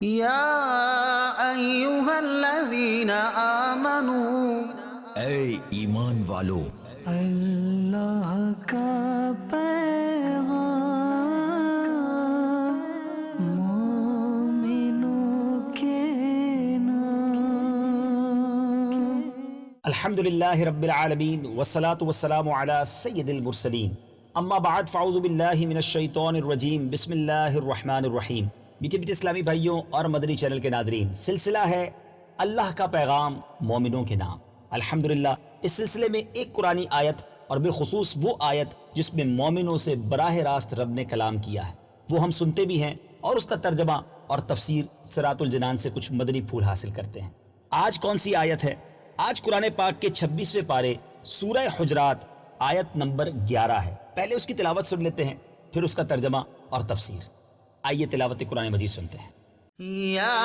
یا ایہا الذین آمنوا، اے ایمان والو، اللہ کا پیغام مومنوں کے نام۔ الحمدللہ رب العالمین والصلاة والسلام علی سید المرسلین، اما بعد فاعوذ باللہ من الشیطان الرجیم، بسم اللہ الرحمن الرحیم۔ میٹھے میٹھے اسلامی بھائیوں اور مدنی چینل کے ناظرین، سلسلہ ہے اللہ کا پیغام مومنوں کے نام۔ الحمدللہ اس سلسلے میں ایک قرآنی آیت اور بالخصوص وہ آیت جس میں مومنوں سے براہ راست رب نے کلام کیا ہے وہ ہم سنتے بھی ہیں اور اس کا ترجمہ اور تفسیر صراط الجنان سے کچھ مدنی پھول حاصل کرتے ہیں۔ آج کون سی آیت ہے؟ آج قرآن پاک کے 26ویں پارے سورہ حجرات آیت نمبر 11 ہے۔ پہلے اس کی تلاوت سن لیتے ہیں، پھر اس کا ترجمہ اور تفسیر۔ آئیے تلاوت قرآن مجید سنتے ہیں۔ یا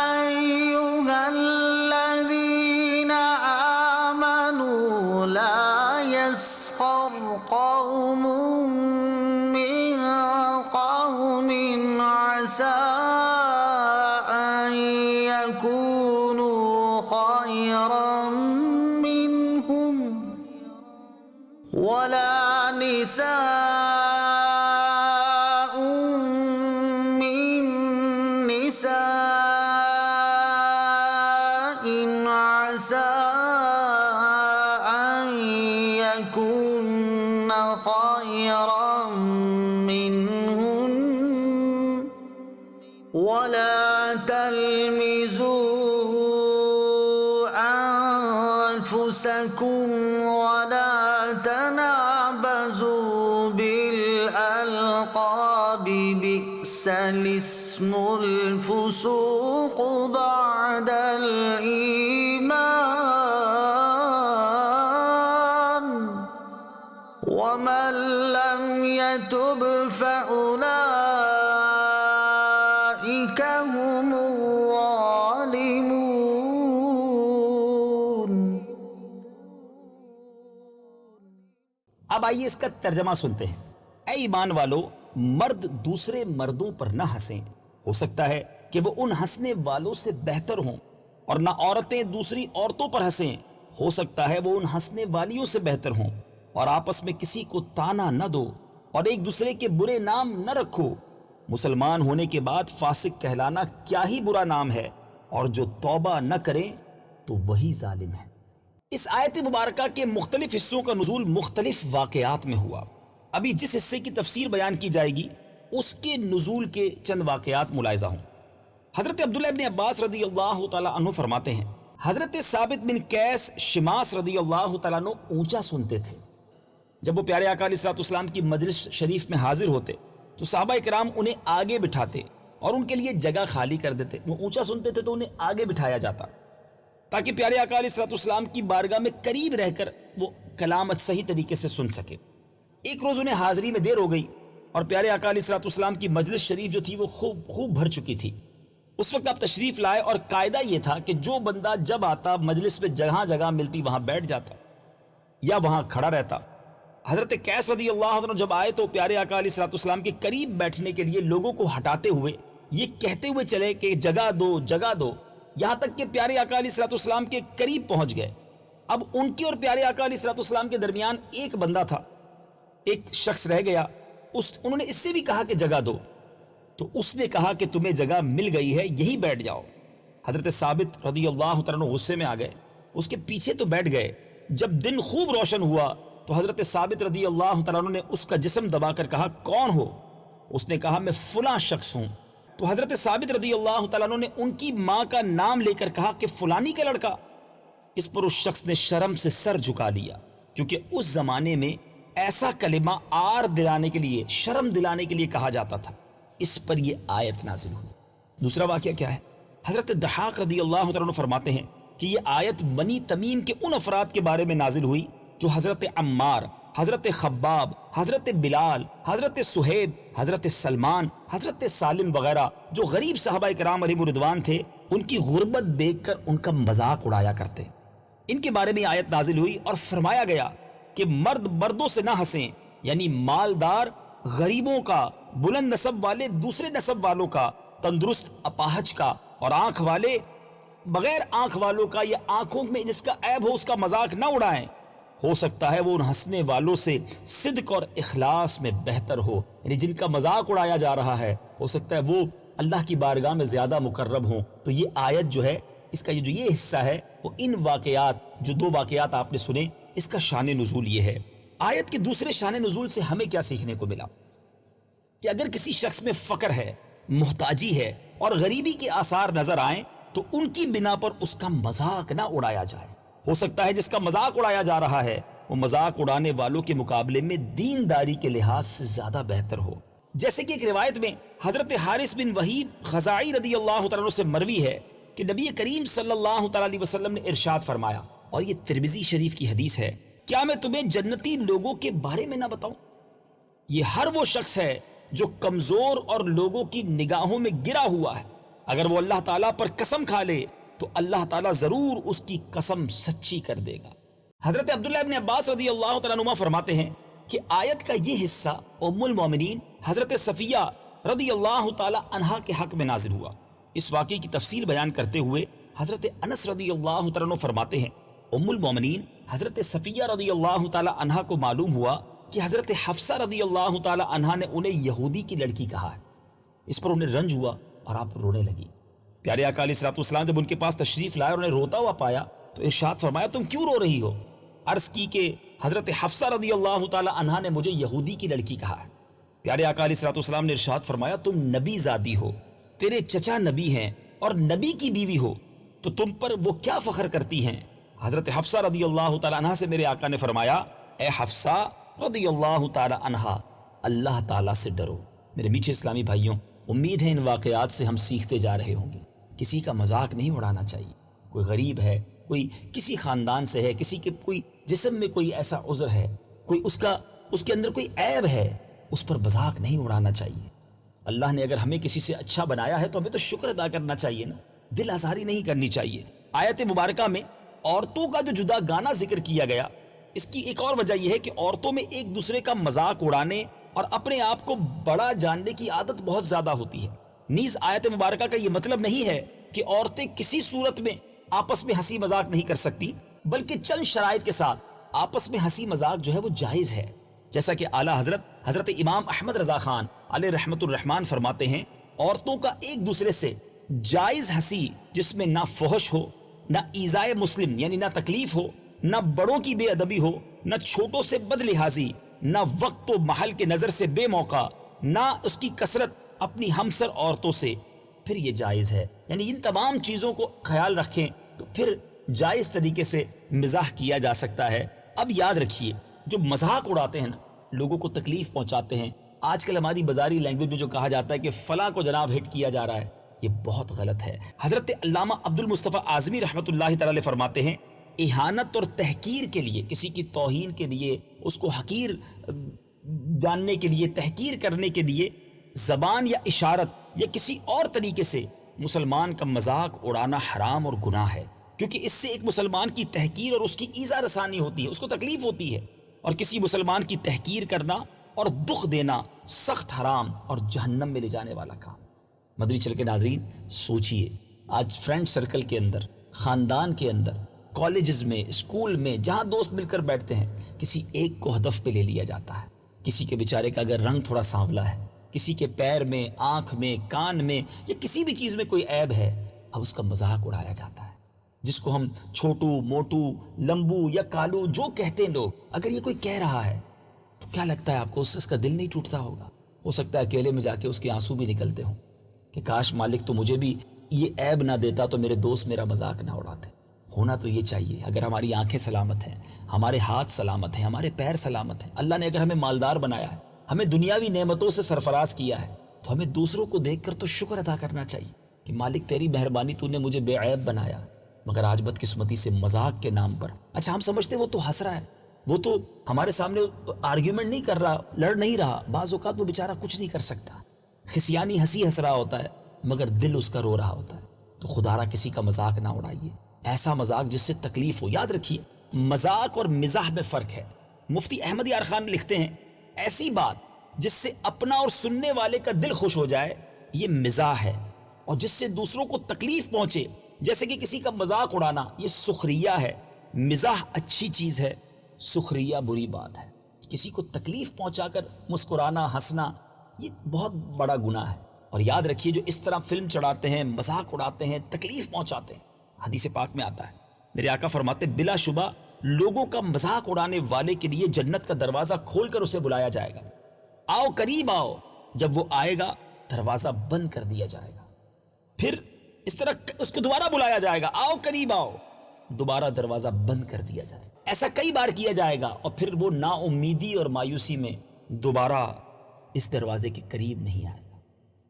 ایہا الذین آمنوا لا یسخر قوم من قوم عسى ان یکونوا خیرا منہم ولا نساء خيرا منهن ولا تلمزوا أنفسكم ولا تنابزوا بالألقاب بئس الاسم الفسوق بعد الإيمان ومن لم يتب فأولئك هم الظالمون۔ اب آئیے اس کا ترجمہ سنتے ہیں۔ اے ایمان والو، مرد دوسرے مردوں پر نہ ہنسیں، ہو سکتا ہے کہ وہ ان ہنسنے والوں سے بہتر ہوں، اور نہ عورتیں دوسری عورتوں پر ہنسیں، ہو سکتا ہے وہ ان ہنسنے والیوں سے بہتر ہوں، اور آپس میں کسی کو تانا نہ دو اور ایک دوسرے کے برے نام نہ رکھو۔ مسلمان ہونے کے بعد فاسق کہلانا کیا ہی برا نام ہے، اور جو توبہ نہ کرے تو وہی ظالم ہے۔ اس آیت مبارکہ کے مختلف حصوں کا نزول مختلف واقعات میں ہوا۔ ابھی جس حصے کی تفسیر بیان کی جائے گی اس کے نزول کے چند واقعات ملاحظہ ہوں۔ حضرت عبداللہ ابن عباس رضی اللہ تعالیٰ عنہ فرماتے ہیں، حضرت ثابت بن قیس شماس رضی اللہ تعالیٰ عنہ اونچا سنتے تھے۔ جب وہ پیارے آقا علیہ الصلوۃ والسلام کی مجلس شریف میں حاضر ہوتے تو صحابہ کرام انہیں آگے بٹھاتے اور ان کے لیے جگہ خالی کر دیتے۔ وہ اونچا سنتے تھے تو انہیں آگے بٹھایا جاتا تاکہ پیارے آقا علیہ الصلوۃ والسلام کی بارگاہ میں قریب رہ کر وہ کلامت صحیح طریقے سے سن سکے۔ ایک روز انہیں حاضری میں دیر ہو گئی اور پیارے آقا علیہ الصلوۃ والسلام کی مجلس شریف جو تھی وہ خوب بھر چکی تھی۔ اس وقت آپ تشریف لائے اور قاعدہ یہ تھا کہ جو بندہ جب آتا مجلس میں جگہ جگہ ملتی وہاں بیٹھ جاتا یا وہاں کھڑا رہتا۔ حضرت قیس رضی اللہ عنہ جب آئے تو پیارے آقا علیہ الصلوۃ والسلام کے قریب بیٹھنے کے لیے لوگوں کو ہٹاتے ہوئے یہ کہتے ہوئے چلے کہ جگہ دو جگہ دو، یہاں تک کہ پیارے آقا علیہ الصلوۃ والسلام کے قریب پہنچ گئے۔ اب ان کی اور پیارے آقا علیہ الصلوۃ والسلام کے درمیان ایک بندہ تھا، ایک شخص رہ گیا۔ انہوں نے اس سے بھی کہا کہ جگہ دو، تو اس نے کہا کہ تمہیں جگہ مل گئی ہے، یہی بیٹھ جاؤ۔ حضرت ثابت رضی اللہ تعالیٰ عنہ غصے میں آ گئے، اس کے پیچھے تو بیٹھ گئے۔ جب دن خوب روشن ہوا تو حضرت ثابت رضی اللہ تعالیٰ عنہ نے اس کا جسم دبا کر کہا کون ہو؟ اس نے کہا میں فلاں شخص ہوں۔ تو حضرت ثابت رضی اللہ تعالیٰ عنہ نے ان کی ماں کا نام لے کر کہا کہ فلانی کا لڑکا۔ اس پر اس شخص نے شرم سے سر جھکا لیا، کیونکہ اس زمانے میں ایسا کلمہ آر دلانے کے لیے، شرم دلانے کے لیے کہا جاتا تھا۔ اس پر یہ آیت نازل ہوئی۔ دوسرا واقعہ کیا ہے؟ حضرت ضحاک رضی اللہ تعالیٰ عنہ فرماتے ہیں کہ یہ آیت بنی تمیم کے ان افراد کے بارے میں نازل ہوئی جو حضرت عمار، حضرت خباب، حضرت بلال، حضرت صہیب، حضرت سلمان، حضرت سالم وغیرہ جو غریب صحابہ کرام علیہم رضوان تھے، ان کی غربت دیکھ کر ان کا مذاق اڑایا کرتے۔ ان کے بارے میں آیت نازل ہوئی اور فرمایا گیا کہ مرد مردوں سے نہ ہنسیں، یعنی مالدار غریبوں کا بلند نسب والے دوسرے نسب والوں کا، تندرست اپاہج کا، اور آنکھ والے بغیر آنکھ والوں کا یا آنکھوں میں جس کا عیب ہو اس کا مذاق نہ اڑائیں۔ ہو سکتا ہے وہ ان ہنسنے والوں سے صدق اور اخلاص میں بہتر ہو، یعنی جن کا مذاق اڑایا جا رہا ہے ہو سکتا ہے وہ اللہ کی بارگاہ میں زیادہ مقرب ہوں۔ تو یہ آیت جو ہے، اس کا یہ حصہ ہے وہ ان واقعات، جو دو واقعات آپ نے سنے، اس کا شان نزول یہ ہے۔ آیت کے دوسرے شان نزول سے ہمیں کیا سیکھنے کو ملا؟ کہ اگر کسی شخص میں فقر ہے، محتاجی ہے اور غریبی کے آثار نظر آئیں تو ان کی بنا پر اس کا مذاق نہ اڑایا جائے۔ ہو سکتا ہے جس کا مذاق اڑایا جا رہا ہے وہ مذاق اڑانے والوں کے مقابلے میں دینداری کے لحاظ سے زیادہ بہتر ہو۔ جیسے کہ ایک روایت میں حضرت حارث بن وہیب خزاعی رضی اللہ تعالیٰ عنہ سے مروی ہے کہ نبی کریم صلی اللہ تعالیٰ علیہ وسلم نے ارشاد فرمایا، اور یہ ترمذی شریف کی حدیث ہے، کیا میں تمہیں جنتی لوگوں کے بارے میں نہ بتاؤں؟ یہ ہر وہ شخص ہے جو کمزور اور لوگوں کی نگاہوں میں گرا ہوا ہے، اگر وہ اللہ تعالیٰ پر قسم کھا لے تو اللہ تعالیٰ ضرور اس کی قسم سچی کر دے گا۔ حضرت عبداللہ ابن عباس رضی اللہ تعالیٰ عنہ فرماتے ہیں کہ آیت کا یہ حصہ ام المومنین حضرت صفیہ رضی اللہ تعالیٰ عنہا کے حق میں نازل ہوا۔ اس واقعے کی تفصیل بیان کرتے ہوئے حضرت انس رضی اللہ تعالیٰ عنہ فرماتے ہیں، ام المومنین حضرت صفیہ رضی اللہ تعالیٰ عنہا کو معلوم ہوا کہ حضرت حفصہ رضی اللہ تعالیٰ عنہا نے انہیں یہودی کی لڑکی کہا ہے۔ اس پر انہیں رنج ہوا اور آپ رونے لگی۔ پیارے آقا علیہ الصلوۃ والسلام جب ان کے پاس تشریف لائے اور انہیں روتا ہوا پایا تو ارشاد فرمایا، تم کیوں رو رہی ہو؟ عرض کی کہ حضرت حفصہ رضی اللہ تعالیٰ عنہا نے مجھے یہودی کی لڑکی کہا ہے۔ پیارے آقا علیہ الصلوۃ والسلام نے ارشاد فرمایا، تم نبی زادی ہو، تیرے چچا نبی ہیں اور نبی کی بیوی ہو، تو تم پر وہ کیا فخر کرتی ہیں؟ حضرت حفصہ رضی اللہ تعالیٰ عنہا سے میرے آقا نے فرمایا، اے حفصہ رضی اللہ تعالیٰ عنہا، اللہ تعالیٰ سے ڈرو۔ میرے میٹھے اسلامی بھائیوں، امید ہے ان واقعات سے ہم سیکھتے جا رہے ہوں گے، کسی کا مذاق نہیں اڑانا چاہیے۔ کوئی غریب ہے، کوئی کسی خاندان سے ہے، کسی کے کوئی جسم میں کوئی ایسا عذر ہے، کوئی اس کے اندر کوئی عیب ہے، اس پر مذاق نہیں اڑانا چاہیے۔ اللہ نے اگر ہمیں کسی سے اچھا بنایا ہے تو ہمیں تو شکر ادا کرنا چاہیے نا، دل آزاری نہیں کرنی چاہیے۔ آیت مبارکہ میں عورتوں کا جو جدا گانا ذکر کیا گیا، اس کی ایک اور وجہ یہ ہے کہ عورتوں میں ایک دوسرے کا مذاق اڑانے اور اپنے آپ کو بڑا جاننے کی عادت بہت زیادہ ہوتی ہے۔ نیز آیت مبارکہ کا یہ مطلب نہیں ہے کہ عورتیں کسی صورت میں آپس میں ہنسی مذاق نہیں کر سکتی، بلکہ چند شرائط کے ساتھ آپس میں ہنسی مذاق جو ہے وہ جائز ہے۔ جیسا کہ اعلیٰ حضرت امام احمد رضا خان علیہ رحمت الرحمن فرماتے ہیں، عورتوں کا ایک دوسرے سے جائز ہنسی جس میں نہ فحش ہو، نہ ایذائے مسلم یعنی نہ تکلیف ہو، نہ بڑوں کی بے ادبی ہو، نہ چھوٹوں سے بد لحاظی، نہ وقت و محل کے نظر سے بے موقع، نہ اس کی کثرت اپنی ہمسر عورتوں سے، پھر یہ جائز ہے۔ یعنی ان تمام چیزوں کو خیال رکھیں تو پھر جائز طریقے سے مزاح کیا جا سکتا ہے۔ اب یاد رکھیے، جو مذاق اڑاتے ہیں نا، لوگوں کو تکلیف پہنچاتے ہیں، آج کل ہماری بازاری لینگویج میں جو کہا جاتا ہے کہ فلاں کو جناب ہٹ کیا جا رہا ہے، یہ بہت غلط ہے۔ حضرت علامہ عبد المصطفیٰ اعظمی رحمۃ اللہ تعالی فرماتے ہیں، اہانت اور تحقیر کے لیے، کسی کی توہین کے لیے، اس کو حقیر جاننے کے لیے، تحقیر کرنے کے لیے زبان یا اشارت یا کسی اور طریقے سے مسلمان کا مذاق اڑانا حرام اور گناہ ہے، کیونکہ اس سے ایک مسلمان کی تحقیر اور اس کی ایذا رسانی ہوتی ہے، اس کو تکلیف ہوتی ہے، اور کسی مسلمان کی تحقیر کرنا اور دکھ دینا سخت حرام اور جہنم میں لے جانے والا کام۔ مدنی چل کے ناظرین، سوچئے آج فرینڈ سرکل کے اندر، خاندان کے اندر، کالجز میں، اسکول میں، جہاں دوست مل کر بیٹھتے ہیں، کسی ایک کو ہدف پہ لے لیا جاتا ہے۔ کسی کے بیچارے کا اگر رنگ تھوڑا سانولا ہے، کسی کے پیر میں، آنکھ میں، کان میں یا کسی بھی چیز میں کوئی عیب ہے، اب اس کا مذاق اڑایا جاتا ہے، جس کو ہم چھوٹو، موٹو، لمبو یا کالو جو کہتے ہیں لوگ، اگر یہ کوئی کہہ رہا ہے تو کیا لگتا ہے آپ کو اس کا دل نہیں ٹوٹتا ہوگا؟ ہو سکتا ہے اکیلے میں جا کے اس کے آنسو بھی نکلتے ہوں کہ کاش مالک تو مجھے بھی یہ عیب نہ دیتا تو میرے دوست میرا مذاق نہ اڑاتے۔ ہونا تو یہ چاہیے، اگر ہماری آنکھیں سلامت ہیں، ہمارے ہاتھ سلامت ہیں، ہمارے پیر سلامت ہیں، اللہ نے اگر ہمیں مالدار بنایا ہے، ہمیں دنیاوی نعمتوں سے سرفراز کیا ہے، تو ہمیں دوسروں کو دیکھ کر تو شکر ادا کرنا چاہیے کہ مالک تیری مہربانی، تو نے مجھے بے عیب بنایا۔ مگر آج بدقسمتی سے مذاق کے نام پر، اچھا ہم سمجھتے وہ تو ہنس رہا ہے، وہ تو ہمارے سامنے آرگیومنٹ نہیں کر رہا، لڑ نہیں رہا، بعض اوقات وہ بیچارہ کچھ نہیں کر سکتا، خسیانی ہنسی ہنس رہا ہوتا ہے مگر دل اس کا رو رہا ہوتا ہے۔ تو خدا را کسی کا مذاق نہ اڑائیے، ایسا مذاق جس سے تکلیف ہو۔ یاد رکھیے، مذاق اور مزاح میں فرق ہے۔ مفتی احمد یار خان لکھتے ہیں، ایسی بات جس سے اپنا اور سننے والے کا دل خوش ہو جائے یہ مزاح ہے، اور جس سے دوسروں کو تکلیف پہنچے جیسے کہ کسی کا مذاق اڑانا یہ سخریہ ہے۔ مزاح اچھی چیز ہے، سخریہ بری بات ہے۔ کسی کو تکلیف پہنچا کر مسکرانا، ہنسنا یہ بہت بڑا گناہ ہے۔ اور یاد رکھیے جو اس طرح فلم چڑھاتے ہیں، مذاق اڑاتے ہیں، تکلیف پہنچاتے ہیں، حدیث پاک میں آتا ہے، میرے آقا فرماتے بلا شبہ لوگوں کا مذاق اڑانے والے کے لیے جنت کا دروازہ کھول کر اسے بلایا جائے گا، آؤ قریب آؤ۔ جب وہ آئے گا دروازہ بند کر دیا جائے گا، پھر اس طرح اس کو دوبارہ بلایا جائے گا، آؤ قریب آؤ، دوبارہ دروازہ بند کر دیا جائے گا۔ ایسا کئی بار کیا جائے گا، اور پھر وہ نا امیدی اور مایوسی میں دوبارہ اس دروازے کے قریب نہیں آئے گا۔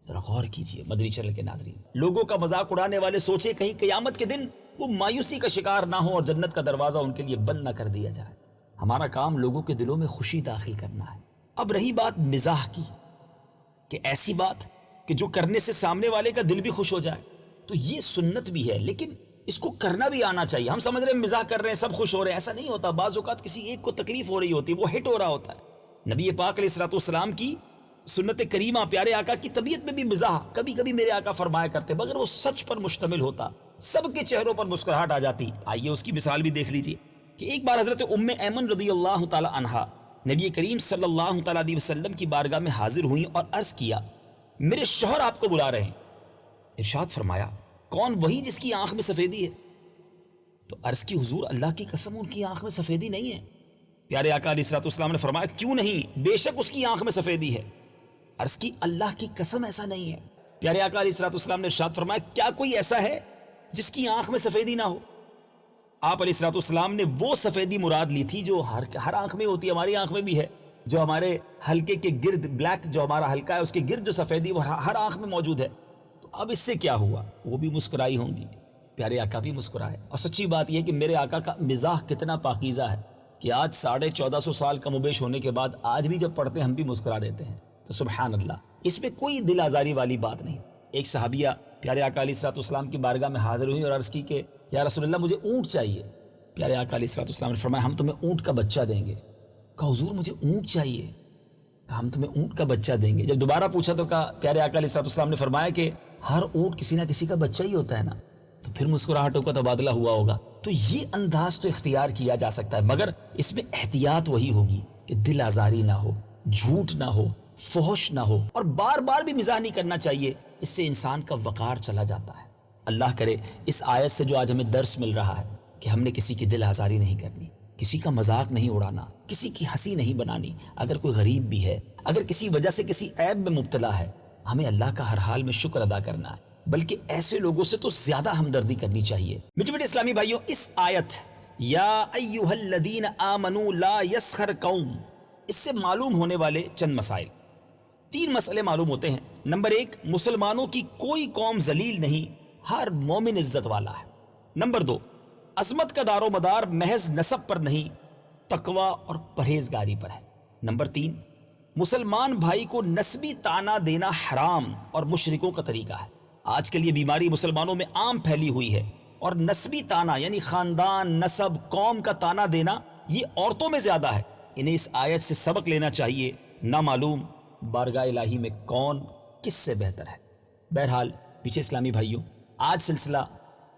ذرا غور کیجئے مدنی چینل کے ناظرین، لوگوں کا مذاق اڑانے والے سوچے کہیں قیامت کے دن وہ مایوسی کا شکار نہ ہو اور جنت کا دروازہ ان کے لیے بند نہ کر دیا جائے۔ ہمارا کام لوگوں کے دلوں میں خوشی داخل کرنا ہے۔ اب رہی بات مزاح کی، کہ ایسی بات کہ جو کرنے سے سامنے والے کا دل بھی خوش ہو جائے، تو یہ سنت بھی ہے، لیکن اس کو کرنا بھی آنا چاہیے۔ ہم سمجھ رہے ہیں مزاح کر رہے ہیں سب خوش ہو رہے ہیں، ایسا نہیں ہوتا۔ بعض اوقات کسی ایک کو تکلیف ہو رہی ہوتی ہے، وہ ہٹ ہو رہا ہوتا ہے۔ نبی پاک علیہ الصلوۃ والسلام کی سنت کریمہ، پیارے آقا کی طبیعت میں بھی مزاح کبھی کبھی میرے آقا فرمایا کرتے، مگر وہ سچ پر مشتمل ہوتا، سب کے چہروں پر مسکراہٹ آ جاتی۔ آئیے اس کی مثال بھی دیکھ لیجیے کہ ایک بار حضرت ام ایمن رضی اللہ تعالی عنہا نبی کریم صلی اللہ تعالی علیہ وسلم کی بارگاہ میں حاضر ہوئیں اور عرض کیا میرے شوہر آپ کو بلا رہے ہیں۔ ارشاد فرمایا کون؟ وہی جس کی آنکھ میں سفیدی ہے۔ تو عرض کی حضور اللہ کی قسم ان کی آنکھ میں سفیدی نہیں ہے۔ پیارے آقا علیہ الصلوۃ والسلام نے فرمایا کیوں نہیں؟ بے شک اس کی آنکھ میں سفیدی ہے۔ عرض کی اللہ کی قسم ایسا نہیں ہے۔ پیارے آقا علیہ الصلوۃ والسلام نے ارشاد فرمایا کیا کوئی ایسا ہے جس کی آنکھ میں سفیدی نہ ہو؟ آپ علیہ الصلوۃ والسلام نے وہ سفیدی مراد لی تھی جو ہر آنکھ میں ہوتی ہے، ہماری آنکھ میں بھی ہے، جو ہمارے حلقے کے گرد، بلیک جو ہمارا حلقہ ہے اس کے گرد جو سفیدی وہ ہر آنکھ میں موجود ہے۔ تو اب اس سے کیا ہوا؟ وہ بھی مسکرائی ہوں گی، پیارے آقا بھی مسکرائے۔ اور سچی بات یہ کہ میرے آقا کا مزاح کتنا پاکیزہ ہے کہ آج 1450 سال کم و بیش ہونے کے بعد آج بھی جب پڑھتے ہیں ہم بھی مسکرا دیتے ہیں۔ تو سبحان اللہ، اس میں کوئی دل آزاری والی بات نہیں۔ ایک صحابیہ پیارے آقا علیہ الصلوۃ والسلام کی بارگاہ میں حاضر ہوئی اور عرض کی کہ یا رسول اللہ مجھے اونٹ چاہیے۔ پیارے آقا علیہ الصلوۃ والسلام نے فرمایا ہم تمہیں اونٹ کا بچہ دیں گے۔ کہا حضور مجھے اونٹ چاہیے۔ کہا ہم تمہیں اونٹ کا بچہ دیں گے۔ جب دوبارہ پوچھا تو کہا پیارے آقا علیہ الصلوۃ والسلام نے فرمایا کہ ہر اونٹ کسی نہ کسی کا بچہ ہی ہوتا ہے نا۔ تو پھر مسکراہٹوں کا تبادلہ ہوا ہوگا۔ تو یہ انداز تو اختیار کیا جا سکتا ہے، مگر اس میں احتیاط وہی ہوگی کہ دل آزاری نہ ہو، جھوٹ نہ ہو، فحش نہ ہو، اور بار بار بھی مزاح نہیں کرنا چاہیے، اس سے انسان کا وقار چلا جاتا ہے۔ اللہ کرے اس آیت سے جو آج ہمیں درس مل رہا ہے کہ ہم نے کسی کی دل آزاری نہیں کرنی، کسی کا مذاق نہیں اڑانا، کسی کی ہنسی نہیں بنانی۔ اگر کوئی غریب بھی ہے، اگر کسی وجہ سے کسی عیب میں مبتلا ہے، ہمیں اللہ کا ہر حال میں شکر ادا کرنا ہے، بلکہ ایسے لوگوں سے تو زیادہ ہمدردی کرنی چاہیے۔ میٹھے میٹھے اسلامی بھائیوں، اس آیت یا ایھا الذین آمنوا لا یسخر قوم، اس سے معلوم ہونے والے چند مسائل، 3 مسئلے معلوم ہوتے ہیں۔ نمبر 1، مسلمانوں کی کوئی قوم ذلیل نہیں، ہر مومن عزت والا ہے۔ نمبر 2، عظمت کا دار و مدار محض نسب پر نہیں، تقوی اور پرہیزگاری پر ہے۔ نمبر 3، مسلمان بھائی کو نسبی طعنہ دینا حرام اور مشرکوں کا طریقہ ہے۔ آج کل یہ بیماری مسلمانوں میں عام پھیلی ہوئی ہے، اور نسبی طعنہ یعنی خاندان، نسب، قوم کا طعنہ دینا یہ عورتوں میں زیادہ ہے۔ انہیں اس آیت سے سبق لینا چاہیے، نہ معلوم بارگاہ الہی میں کون کس سے بہتر ہے۔ بہرحال پیچھے اسلامی بھائیوں، آج سلسلہ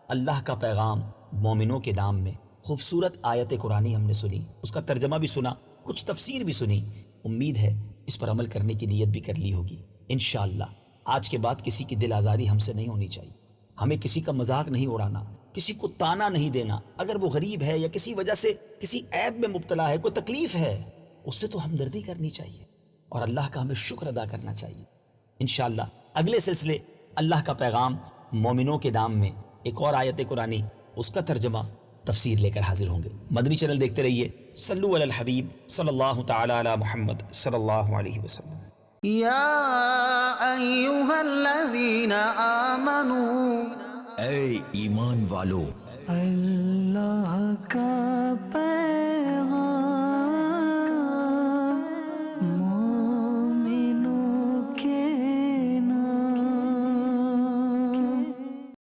اللہ کا پیغام مومنوں کے نام میں خوبصورت آیت قرآنی ہم نے سنی، اس کا ترجمہ بھی سنا، کچھ تفسیر بھی سنی۔ امید ہے اس پر عمل کرنے کی نیت بھی کر لی ہوگی۔ انشاءاللہ آج کے بعد کسی کی دل آزاری ہم سے نہیں ہونی چاہیے، ہمیں کسی کا مذاق نہیں اڑانا، کسی کو طعنہ نہیں دینا۔ اگر وہ غریب ہے یا کسی وجہ سے کسی عیب میں مبتلا ہے، کوئی تکلیف ہے، اس سے تو ہمدردی کرنی چاہیے اور اللہ کا ہمیں شکر ادا کرنا چاہیے۔ انشاءاللہ اگلے سلسلے اللہ کا پیغام مومنوں کے نام میں ایک اور آیت قرآنی، اس کا ترجمہ، تفسیر لے کر حاضر ہوں گے۔ مدنی چینل دیکھتے رہیے۔ صلو علی الحبیب صلی اللہ تعالی علی محمد صلی اللہ علیہ وسلم۔ یا ایھا الذین آمنوا، اے ایمان والو،